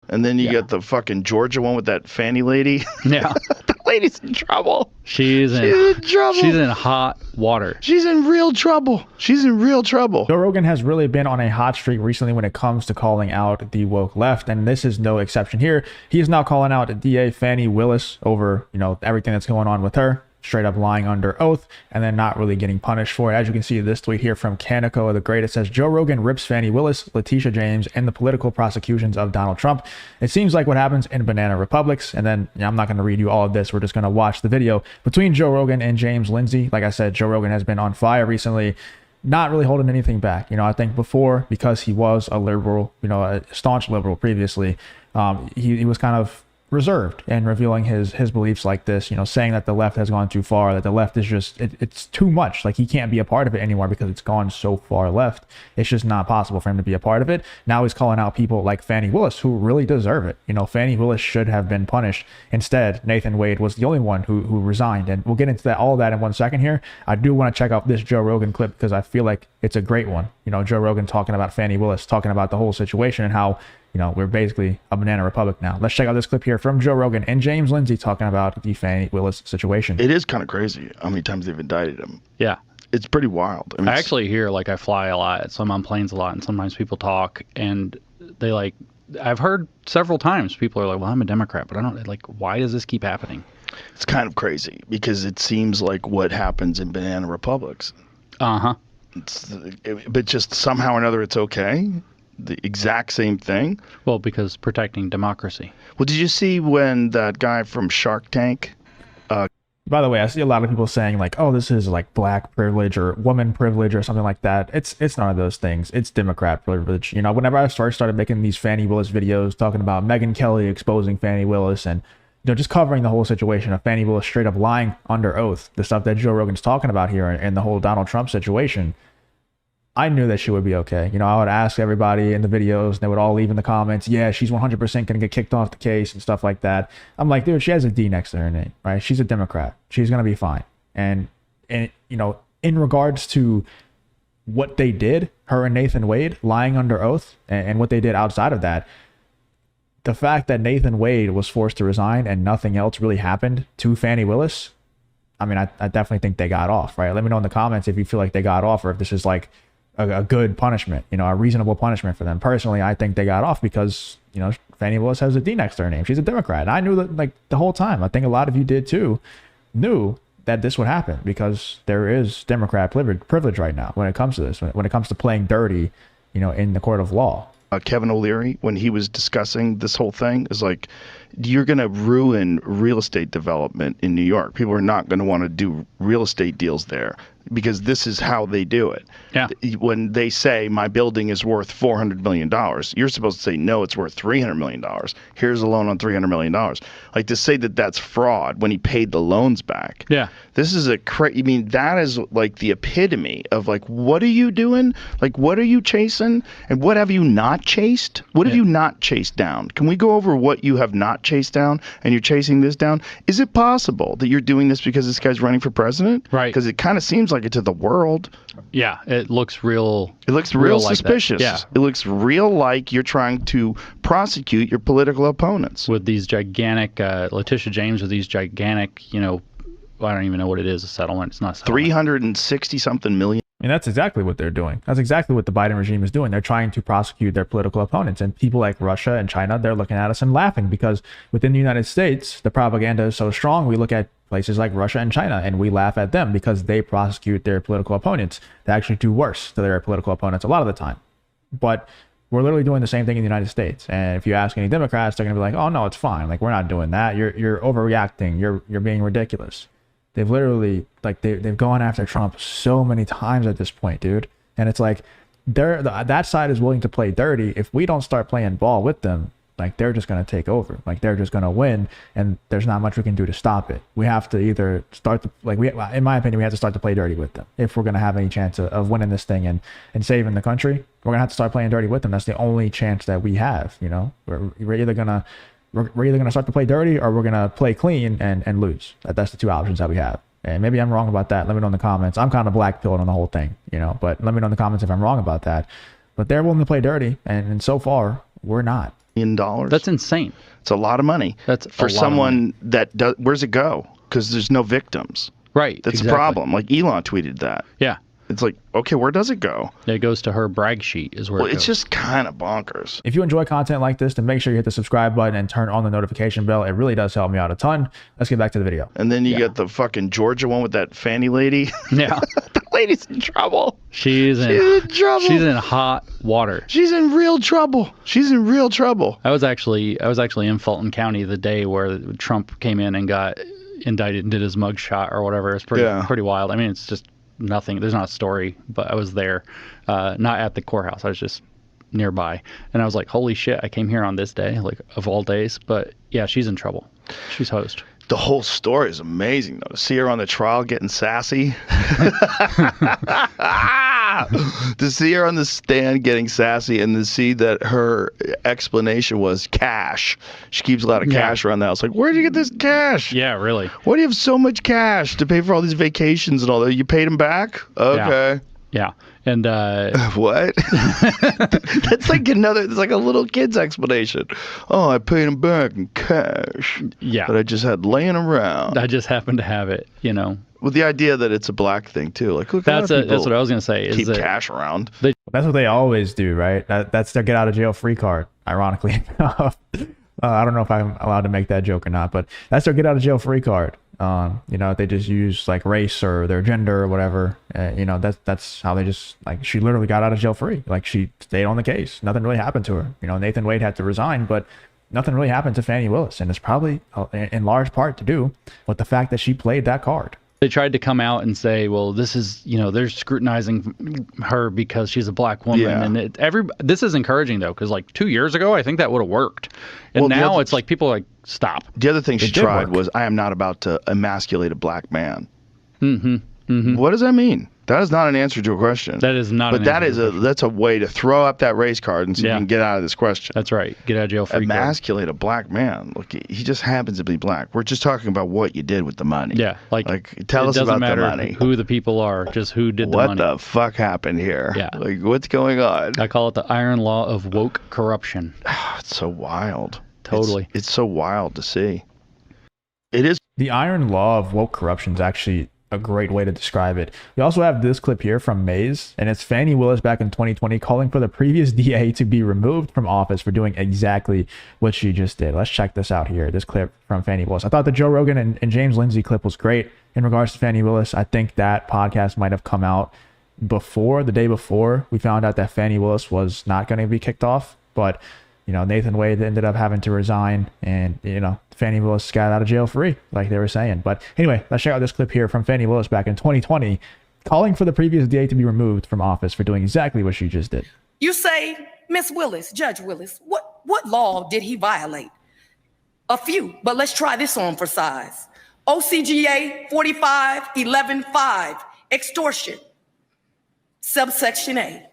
And then you got the fucking Georgia one with that Fani lady. Yeah. The lady's in trouble. She's in trouble. She's in hot water. She's in real trouble. She's in real trouble. Joe Rogan has really been on a hot streak recently when it comes to calling out the woke left, and this is no exception here. He is now calling out DA Fani Willis over, everything that's going on with her, straight up lying under oath, and then not really getting punished for it. As you can see, this tweet here from Kaneko the Great, it says, Joe Rogan rips Fani Willis, Letitia James, and the political prosecutions of Donald Trump. It seems like what happens in banana republics. And then I'm not going to read you all of this. We're just going to watch the video between Joe Rogan and James Lyndsey. Like I said, Joe Rogan has been on fire recently, not really holding anything back. I think before, because he was a liberal, a staunch liberal previously, he was kind of reserved and revealing his beliefs like this, saying that the left has gone too far, that the left is just, it's too much. Like, he can't be a part of it anymore because it's gone so far left. It's just not possible for him to be a part of it. Now he's calling out people like Fani Willis who really deserve it. Fani Willis should have been punished. Instead, Nathan Wade was the only one who resigned. And we'll get into all of that in 1 second here. I do want to check out this Joe Rogan clip because I feel like it's a great one. Joe Rogan talking about Fani Willis, talking about the whole situation and how we're basically a banana republic now. Let's check out this clip here from Joe Rogan and James Lyndsey talking about the Fani Willis situation. It is kind of crazy how many times they've indicted him. Yeah. It's pretty wild. I actually hear, I fly a lot, so I'm on planes a lot, and sometimes people talk, and they I've heard several times people are like, well, I'm a Democrat, but I don't, why does this keep happening? It's kind of crazy because it seems like what happens in banana republics. Uh-huh. But just somehow or another, it's okay. The exact same thing. Well, because protecting democracy. Well, did you see when that guy from Shark Tank? By the way, I see a lot of people saying oh, this is black privilege or woman privilege or something like that. It's none of those things. It's Democrat privilege. Whenever I started making these Fani Willis videos talking about Megyn Kelly exposing Fani Willis and just covering the whole situation of Fani Willis straight up lying under oath, the stuff that Joe Rogan's talking about here and the whole Donald Trump situation, I knew that she would be okay. I would ask everybody in the videos, and they would all leave in the comments, yeah, she's 100% going to get kicked off the case and stuff like that. I'm like, dude, she has a D next to her name, right? She's a Democrat. She's going to be fine. And in regards to what they did, her and Nathan Wade lying under oath and what they did outside of that, the fact that Nathan Wade was forced to resign and nothing else really happened to Fani Willis, I mean, I definitely think they got off, right? Let me know in the comments if you feel like they got off or if this is a good punishment, a reasonable punishment for them. Personally, I think they got off because, Fani Willis has a D next to her name. She's a Democrat. And I knew that the whole time. I think a lot of you did too, knew that this would happen because there is Democrat privilege right now when it comes to this, when it comes to playing dirty, in the court of law. Kevin O'Leary, when he was discussing this whole thing, is you're going to ruin real estate development in New York. People are not going to want to do real estate deals there because this is how they do it. Yeah. When they say my building is worth $400 million, you're supposed to say, no, it's worth $300 million. Here's a loan on $300 million. To say that that's fraud when he paid the loans back. Yeah. This is that is the epitome of what are you doing? What are you chasing? And what have you not chased? What have you not chased down? Can we go over what you have not chased down and you're chasing this down? Is it possible that you're doing this because this guy's running for president? Right. Because it kind of seems like it to the world. Yeah, it looks real. It looks real suspicious. Yeah. It looks real like you're trying to prosecute your political opponents. With these gigantic, Letitia James with these gigantic, I don't even know what it is, a settlement. It's not a settlement. 360 something million. And that's exactly what they're doing. That's exactly what the Biden regime is doing. They're trying to prosecute their political opponents. And people like Russia and China, they're looking at us and laughing because within the United States, the propaganda is so strong. We look at places like Russia and China and we laugh at them because they prosecute their political opponents. They actually do worse to their political opponents a lot of the time. But we're literally doing the same thing in the United States. And if you ask any Democrats, they're going to be like, oh, no, it's fine. We're not doing that. You're overreacting. You're being ridiculous. They've literally, they've gone after Trump so many times at this point, dude. And it's that side is willing to play dirty. If we don't start playing ball with them, they're just going to take over. They're just going to win, and there's not much we can do to stop it. We have to either start to, in my opinion, we have to start to play dirty with them. If we're going to have any chance of winning this thing and saving the country, we're going to have to start playing dirty with them. That's the only chance that we have, We're either going to start to play dirty or we're going to play clean and lose. That's the two options that we have. And maybe I'm wrong about that. Let me know in the comments. I'm kind of black-pilled on the whole thing, but let me know in the comments if I'm wrong about that. But they're willing to play dirty, and so far, We're not. In dollars. That's insane. It's a lot of money. That's for a lot of someone money. that does. Where's it go? Because there's no victims. Right. That's exactly. the problem. Like Elon tweeted that. Yeah. It's like, okay, where does it go? It goes to her brag sheet is where Well, it goes. it's just kind of bonkers. If you enjoy content like this, then make sure you hit the subscribe button and turn on the notification bell. It really does help me out a ton. Let's get back to the video. And then you get the fucking Georgia one with that Fani lady. Yeah. The lady's in trouble. She's in trouble. She's in hot water. She's in real trouble. She's in real trouble. I was actually in Fulton County the day where Trump came in and got indicted and did his mugshot or whatever. It's pretty wild. I mean, it's just nothing. There's not a story, but I was there, not at the courthouse. I was just nearby, and I was like, holy shit, I came here on this day, like of all days. But yeah, she's in trouble. She's host. The whole story is amazing, though. To see her on the trial getting sassy. To see her on the stand getting sassy, and to see that her explanation was cash. She keeps a lot of cash around the house. Like, where'd you get this cash? Yeah, really. Why do you have so much cash to pay for all these vacations and all that? You paid them back? Okay. Yeah. And what? That's like it's like a little kid's explanation. Oh, I paid him back in cash. Yeah. That I just had laying around. I just happened to have it, you know. With the idea that it's a black thing too. Like, look, That's what I was gonna say. Is keep that cash around. That's what they always do, right? That's their get out of jail free card, ironically enough. I don't know if I'm allowed to make that joke or not, but that's their get out of jail free card. You know, they just use like race or their gender or whatever. You know, that's how they just, like, she literally got out of jail free. Like, she stayed on the case. Nothing really happened to her. You know, Nathan Wade had to resign, but nothing really happened to Fani Willis. And it's probably in large part to do with the fact that she played that card. they tried to come out and say, well, this is, you know, they're scrutinizing her because she's a black woman. Yeah. And this is encouraging, though, because like 2 years ago, I think that would have worked. And now it's like people are like, stop. The other thing she tried work. was, I am not about to emasculate a black man. Mm-hmm. Mm-hmm. What does that mean? That is not an answer to a question. That is not. But that is that's a way to throw up that race card and see if you can get out of this question. That's right. Get out of jail free. Emasculate a black man. Look, he just happens to be black. We're just talking about what you did with the money. Yeah, like tell us about the money. It doesn't matter who the people are, just who did the money. What the fuck happened here? Yeah. Like, what's going on? I call it the iron law of woke corruption. It's so wild. Totally. It's so wild to see. It is. The iron law of woke corruption is actually a great way to describe it. We also have this clip here from Maze, and it's Fani Willis back in 2020 calling for the previous DA to be removed from office for doing exactly what she just did. Let's check this out here, this clip from Fani Willis. I thought the Joe Rogan and James Lyndsey clip was great in regards to Fani Willis. I think that podcast might have come out the day before we found out that Fani Willis was not going to be kicked off, but you know, Nathan Wade ended up having to resign, and you know, Fani Willis got out of jail free, like they were saying. But anyway, let's check out this clip here from Fani Willis back in 2020, calling for the previous DA to be removed from office for doing exactly what she just did. You say, Miss Willis, Judge Willis, what law did he violate? A few, but let's try this on for size. OCGA 45-11-5, extortion, subsection A.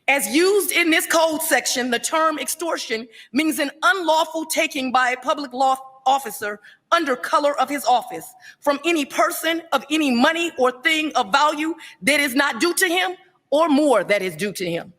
As used in this code section, the term extortion means an unlawful taking by a public law officer under color of his office from any person of any money or thing of value that is not due to him or more that is due to him.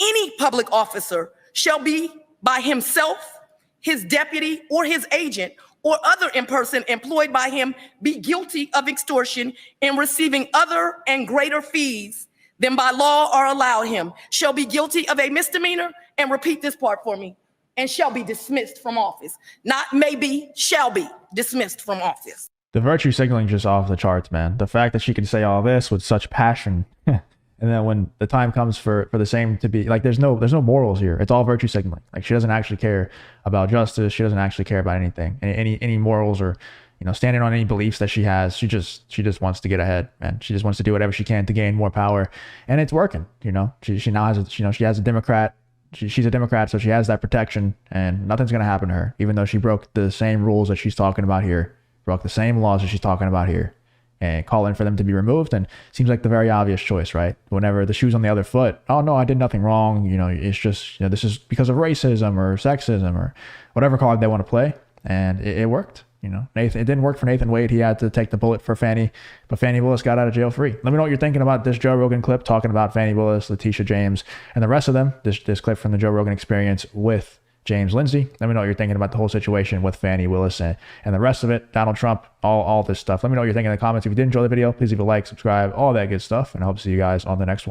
Any public officer shall be by himself, his deputy, or his agent, or other in person employed by him be guilty of extortion in receiving other and greater fees than by law are allowed him, shall be guilty of a misdemeanor, and repeat this part for me, and shall be dismissed from office. Not maybe, shall be dismissed from office. The virtue signaling just off the charts, man. The fact that she can say all this with such passion, and then when the time comes for the same to be, like, there's no morals here. It's all virtue signaling. Like, she doesn't actually care about justice. She doesn't actually care about anything, any morals or, you know, standing on any beliefs that she has. She just wants to get ahead, man. She just wants to do whatever she can to gain more power, and it's working. You know, she now has, she has a Democrat. She's a Democrat, so she has that protection, and nothing's gonna happen to her, even though she broke the same rules that she's talking about here, broke the same laws that she's talking about here, and calling for them to be removed. And seems like the very obvious choice, right? Whenever the shoe's on the other foot, oh no, I did nothing wrong. You know, it's just, you know, this is because of racism or sexism or whatever card they want to play, and it worked. You know, Nathan, it didn't work for Nathan Wade. He had to take the bullet for Fani, but Fani Willis got out of jail free. Let me know what you're thinking about this Joe Rogan clip talking about Fani Willis, Letitia James, and the rest of them. This clip from the Joe Rogan Experience with James Lyndsey. Let me know what you're thinking about the whole situation with Fani Willis and the rest of it. Donald Trump, all this stuff. Let me know what you're thinking in the comments. If you did enjoy the video, please leave a like, subscribe, all that good stuff, and I hope to see you guys on the next one.